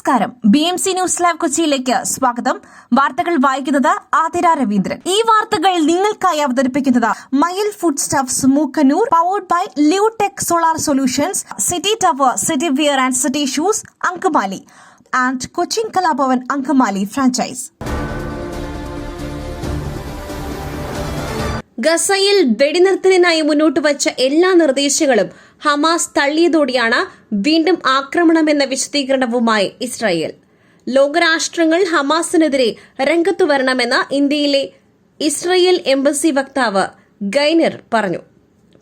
നമസ്കാരം. BMC news live കൊച്ചിയിലേക്ക് സ്വാഗതം. വാർത്തകൾ വായിക്കുന്നത് ആതിര രവീന്ദ്രൻ. ഈ വാർത്തകൾ നിങ്ങൾക്കായി അവതരിപ്പിക്കുന്നത് Mayil food stuffs Mookkannoor, powered by Leotech solar solutions, city tower, city wear and city shoes, Angamaly and Cochin Kalabhavan Angamaly franchise. ഗസയിൽ വെടിനിർത്തലിനായി മുന്നോട്ട് വച്ച എല്ലാ നിർദ്ദേശങ്ങളും ഹമാസ് തള്ളിയതോടെയാണ് വീണ്ടും ആക്രമണമെന്ന വിശദീകരണവുമായി ഇസ്രായേൽ. ലോകരാഷ്ട്രങ്ങൾ ഹമാസിനെതിരെ രംഗത്തു വരണമെന്ന് ഇന്ത്യയിലെ ഇസ്രായേൽ എംബസി വക്താവ് ഗൈനർ പറഞ്ഞു.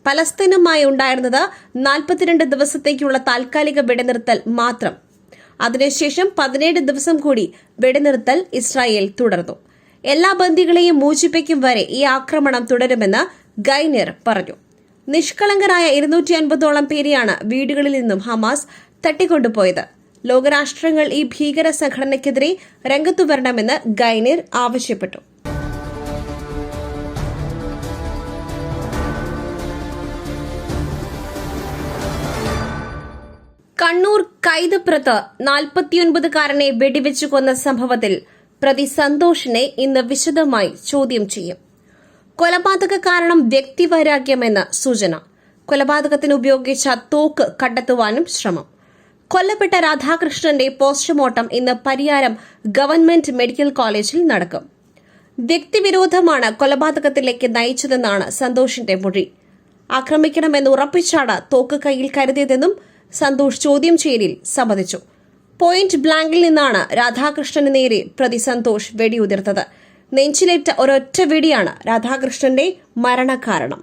പലസ്തീനുമായി ഉണ്ടായിരുന്നത് 42 ദിവസത്തേക്കുള്ള താൽക്കാലിക വെടിനിർത്തൽ മാത്രം. അതിനുശേഷം 17 ദിവസം കൂടി വെടിനിർത്തൽ ഇസ്രായേൽ തുടർന്നു. എല്ലാ ബന്ദികളെയും മോചിപ്പിക്കും വരെ ഈ ആക്രമണം തുടരുമെന്ന് ഗൈനർ പറഞ്ഞു. നിഷ്കളങ്കരായ 250ഓളം പേരെയാണ് വീടുകളിൽ നിന്നും ഹമാസ് തട്ടിക്കൊണ്ടുപോയത്. ലോകരാഷ്ട്രങ്ങൾ ഈ ഭീകര സംഘടനയ്ക്കെതിരെ രംഗത്തു വരണമെന്ന് ഗൈനർ ആവശ്യപ്പെട്ടു. കണ്ണൂർ കൈതപ്രത്ത് 49കാരനെ വെടിവെച്ചു കൊന്ന സംഭവത്തിൽ പ്രതി സന്തോഷിനെ ഇന്ന് വിശദമായി ചോദ്യം ചെയ്യും. കൊലപാതക കാരണം വ്യക്തിവൈരാഗ്യമെന്ന് സൂചന. കൊലപാതകത്തിന് ഉപയോഗിച്ച തോക്ക് കണ്ടെത്തുവാനും ശ്രമം. കൊല്ലപ്പെട്ട രാധാകൃഷ്ണന്റെ പോസ്റ്റ്മോർട്ടം ഇന്ന് പരിയാരം ഗവൺമെന്റ് മെഡിക്കൽ കോളേജിൽ നടക്കും. വ്യക്തിവിരോധമാണ് കൊലപാതകത്തിലേക്ക് നയിച്ചതെന്നാണ് സന്തോഷിന്റെ മൊഴി. ആക്രമിക്കണമെന്ന് ഉറപ്പിച്ചാണ് തോക്ക് കയ്യിൽ കരുതിയതെന്നും സന്തോഷ് ചോദ്യം ചെയ്യലിൽ സമ്മതിച്ചു. പോയിന്റ് ബ്ലാങ്കിൽ നിന്നാണ് രാധാകൃഷ്ണന് നേരെ പ്രതി സന്തോഷ് വെടിയുതിർത്തത്. നെഞ്ചിലേറ്റ ഒരൊറ്റ വെടിയാണ് രാധാകൃഷ്ണന്റെ മരണകാരണം.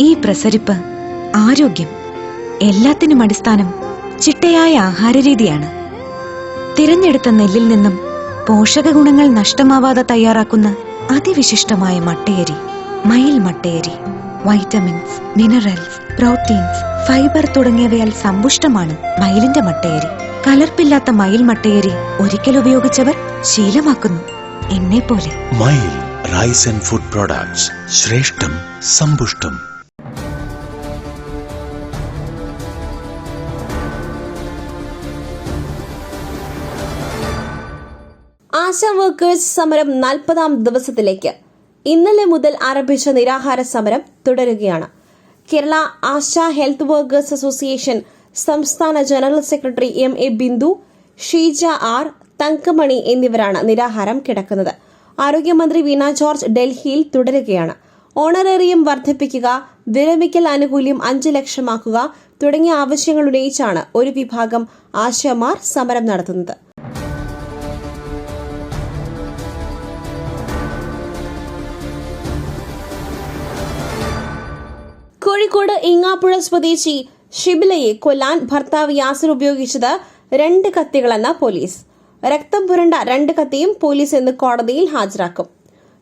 ഈ പ്രസരിപ്പ്, ആരോഗ്യം, എല്ലാത്തിനും അടിസ്ഥാനം ചിട്ടയായ ആഹാരരീതിയാണ്. തിരഞ്ഞെടുത്ത നെല്ലിൽ നിന്നും പോഷക ഗുണങ്ങൾ നഷ്ടമാവാതെ തയ്യാറാക്കുന്ന അതിവിശിഷ്ടമായ മട്ടയരി, മയിൽ മട്ടയരി. വൈറ്റമിൻസ്, മിനറൽസ്, പ്രോട്ടീൻസ്, ഫൈബർ തുടങ്ങിയവയാൽ സമ്പുഷ്ടമാണ് മയിലിന്റെ മട്ടയരി. കലർപ്പില്ലാത്ത മയിൽ മട്ടയരി ഒരിക്കൽ ഉപയോഗിച്ചവർ ശീലമാക്കുന്നു, എന്നെപ്പോലെ. മയിൽ റൈസ് ആൻഡ് ഫുഡ് പ്രോഡക്ട്സ്, ശ്രേഷ്ഠം, സമ്പുഷ്ടം. ആശാ വർക്കേഴ്സ് സമരം 40ാം ദിവസത്തിലേക്ക്. ഇന്നലെ മുതൽ ആരംഭിച്ച നിരാഹാര സമരം തുടരുകയാണ്. Kerala Asha health workers association സംസ്ഥാന general secretary MA Bindu, Sheeja R, Thankamani എന്നിവരാണ് നിരാഹാരം കിടക്കുന്നത്. ആരോഗ്യമന്ത്രി വീണ ജോർജ് ഡൽഹിയിൽ തുടരുകയാണ്. ഓണറേറിയം വർദ്ധിപ്പിക്കുക, വിരമിക്കൽ ആനുകൂല്യം 5 ലക്ഷമാക്കുക തുടങ്ങിയ ആവശ്യങ്ങൾ ഉന്നയിച്ചാണ് ഒരു വിഭാഗം ആശമാർ സമരം നടത്തുന്നത്. കോഴിക്കോട് ഇങ്ങാപ്പുഴ സ്വദേശി ഷിബിലയെ കൊല്ലാൻ ഭർത്താവ് യാസിർ ഉപയോഗിച്ചത് 2 കത്തികളെന്ന് പോലീസ്. രക്തം പുരണ്ട 2 കത്തിയും പോലീസ് ഇന്ന് കോടതിയിൽ ഹാജരാക്കും.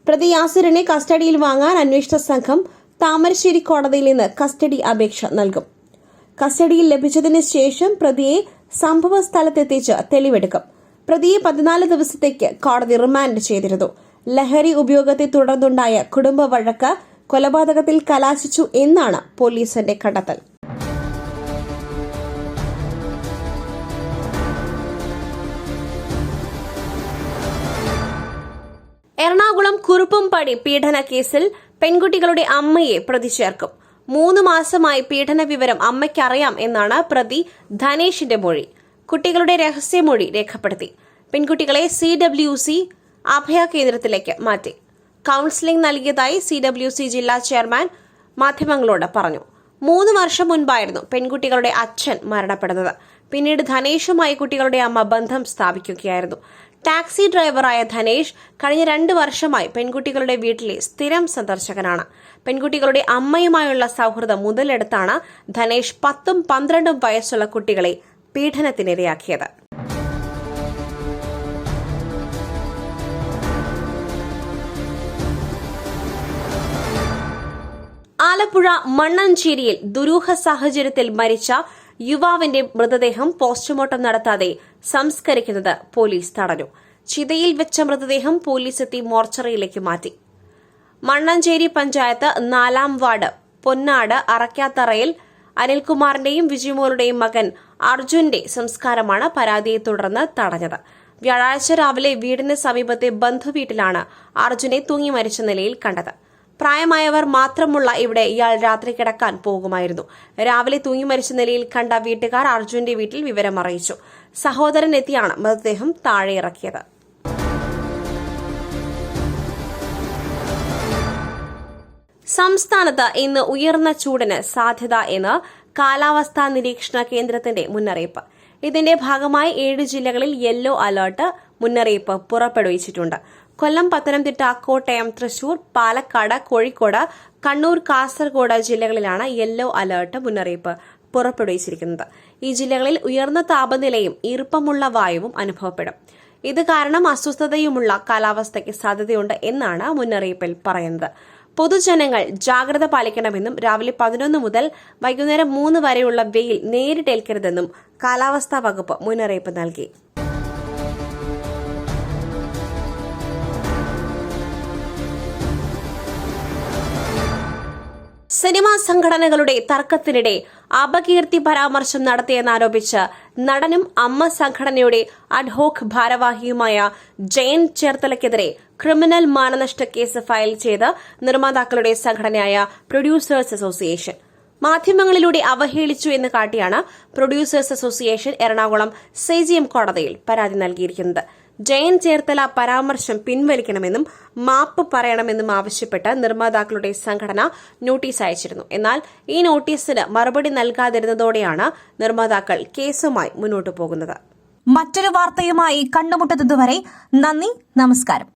പ്രതി യാസിറിനെ കസ്റ്റഡിയിൽ വാങ്ങാൻ അന്വേഷണ സംഘം താമരശ്ശേരി കോടതിയിൽ നിന്ന് കസ്റ്റഡി അപേക്ഷ നൽകും. കസ്റ്റഡിയിൽ ലഭിച്ചതിന് ശേഷം പ്രതിയെ സംഭവ സ്ഥലത്തെത്തിച്ച് തെളിവെടുക്കും. പ്രതിയെ 14 ദിവസത്തേക്ക് കോടതി റിമാൻഡ് ചെയ്തിരുന്നു. ലഹരി ഉപയോഗത്തെ തുടർന്നുണ്ടായ കുടുംബ വഴക്ക് കൊലപാതകത്തിൽ കലാശിച്ചു എന്നാണ് പോലീസിന്റെ കണ്ടെത്തൽ. എറണാകുളം കുറുപ്പംപടി പീഡന കേസിൽ പെൺകുട്ടികളുടെ അമ്മയെ പ്രതി ചേർക്കും. 3 മാസമായി പീഡന വിവരം അമ്മയ്ക്കറിയാം എന്നാണ് പ്രതി ധനേഷിന്റെ മൊഴി. കുട്ടികളുടെ രഹസ്യമൊഴി രേഖപ്പെടുത്തി. പെൺകുട്ടികളെ CWC അഭയ കേന്ദ്രത്തിലേക്ക് മാറ്റി. കൌൺസിലിംഗ് നൽകിയതായി CWC ജില്ലാ ചെയർമാൻ മാധ്യമങ്ങളോട് പറഞ്ഞു. 3 വർഷം മുൻപായിരുന്നു പെൺകുട്ടികളുടെ അച്ഛൻ മരണപ്പെടുന്നത്. പിന്നീട് ധനേഷുമായി കുട്ടികളുടെ അമ്മ ബന്ധം സ്ഥാപിക്കുകയായിരുന്നു. ടാക്സി ഡ്രൈവറായ ധനേഷ് കഴിഞ്ഞ 2 വർഷമായി പെൺകുട്ടികളുടെ വീട്ടിലെ സ്ഥിരം സന്ദർശകനാണ്. പെൺകുട്ടികളുടെ അമ്മയുമായുള്ള സൗഹൃദം മുതലെടുത്താണ് ധനേഷ് 10ഉം 12ഉം വയസ്സുള്ള കുട്ടികളെ പീഡനത്തിനിരയാക്കിയത്. ആലപ്പുഴ മണ്ണഞ്ചേരിയിൽ ദുരൂഹ സാഹചര്യത്തിൽ മരിച്ച യുവാവിന്റെ മൃതദേഹം പോസ്റ്റ്മോർട്ടം നടത്താതെ സംസ്കരിക്കുന്നത് പോലീസ് തടഞ്ഞു. ചിതയിൽ വെച്ച മൃതദേഹം പോലീസ് എത്തി മോർച്ചറിയിലേക്ക് മാറ്റി. മണ്ണഞ്ചേരി പഞ്ചായത്ത് 4-ാം വാർഡ് പൊന്നാട് അറക്കാത്തറയിൽ അനിൽകുമാറിന്റെയും വിജിമോളുടെയും മകൻ അർജുന്റെ സംസ്കാരമാണ് പരാതിയെ തുടർന്ന് തടഞ്ഞത്. വ്യാഴാഴ്ച രാവിലെ വീടിന് സമീപത്തെ ബന്ധുവീട്ടിലാണ് അർജുനെ തൂങ്ങി മരിച്ച നിലയിൽ കണ്ടത്. പ്രായമായവർ മാത്രമുള്ള ഇവിടെ ഇയാൾ രാത്രി കിടക്കാൻ പോകുമായിരുന്നു. രാവിലെ തൂങ്ങി മരിച്ച നിലയിൽ കണ്ട വീട്ടുകാർ അർജുന്റെ വീട്ടിൽ വിവരം അറിയിച്ചു. സഹോദരൻ എത്തിയാണ് മൃതദേഹം താഴെ ഇറക്കിയത്. സംസ്ഥാനത്ത് ഇന്ന് ഉയർന്ന ചൂടിന് സാധ്യത എന്ന് കാലാവസ്ഥാ നിരീക്ഷണ കേന്ദ്രത്തിന്റെ മുന്നറിയിപ്പ്. ഇതിന്റെ ഭാഗമായി 7 ജില്ലകളിൽ യെല്ലോ അലർട്ട് മുന്നറിയിപ്പ് പുറപ്പെടുവിച്ചിട്ടുണ്ട്. കൊല്ലം, പത്തനംതിട്ട, കോട്ടയം, തൃശൂർ, പാലക്കാട്, കോഴിക്കോട്, കണ്ണൂർ, കാസർഗോഡ് ജില്ലകളിലാണ് യെല്ലോ അലർട്ട് മുന്നറിയിപ്പ് പുറപ്പെടുവിച്ചിരിക്കുന്നത്. ഈ ജില്ലകളിൽ ഉയർന്ന താപനിലയും ഈർപ്പമുള്ള വായുവും അനുഭവപ്പെടും. ഇത് കാരണം അസ്വസ്ഥതയുമുള്ള കാലാവസ്ഥയ്ക്ക് സാധ്യതയുണ്ട് എന്നാണ് മുന്നറിയിപ്പിൽ പറയുന്നത്. പൊതുജനങ്ങൾ ജാഗ്രത പാലിക്കണമെന്നും രാവിലെ 11 മുതൽ വൈകുന്നേരം 3 വരെയുള്ള വെയിൽ നേരിട്ടേൽക്കരുതെന്നും കാലാവസ്ഥാ വകുപ്പ് മുന്നറിയിപ്പ് നൽകി. സിനിമാ സംഘടനകളുടെ തർക്കത്തിനിടെ അപകീർത്തി പരാമർശം നടത്തിയെന്നാരോപിച്ച് നടനും അമ്മ സംഘടനയുടെ അഡ്ഹോക് ഭാരവാഹിയുമായ ജയൻ ചേർത്തലയ്ക്കെതിരെ ക്രിമിനൽ മാനനഷ്ട കേസ് ഫയൽ ചെയ്ത് നിർമ്മാതാക്കളുടെ സംഘടനയായ പ്രൊഡ്യൂസേഴ്സ് അസോസിയേഷൻ. മാധ്യമങ്ങളിലൂടെ അവഹേളിച്ചു എന്ന് കാട്ടിയാണ് പ്രൊഡ്യൂസേഴ്സ് അസോസിയേഷൻ എറണാകുളം CGM കോടതിയിൽ പരാതി നൽകിയിരിക്കുന്നത്. ജയൻ ചേർത്തല പരാമർശം പിൻവലിക്കണമെന്നും മാപ്പ് പറയണമെന്നും ആവശ്യപ്പെട്ട് നിർമ്മാതാക്കളുടെ സംഘടന നോട്ടീസ് അയച്ചിരുന്നു. എന്നാൽ ഈ നോട്ടീസിന് മറുപടി നൽകാതിരുന്നതോടെയാണ് നിർമ്മാതാക്കൾ കേസുമായി മുന്നോട്ടു പോകുന്നത്. മറ്റൊരു വാർത്തയുമായി കണ്ടുമുട്ടുന്നതുവരെ നന്ദി, നമസ്കാരം.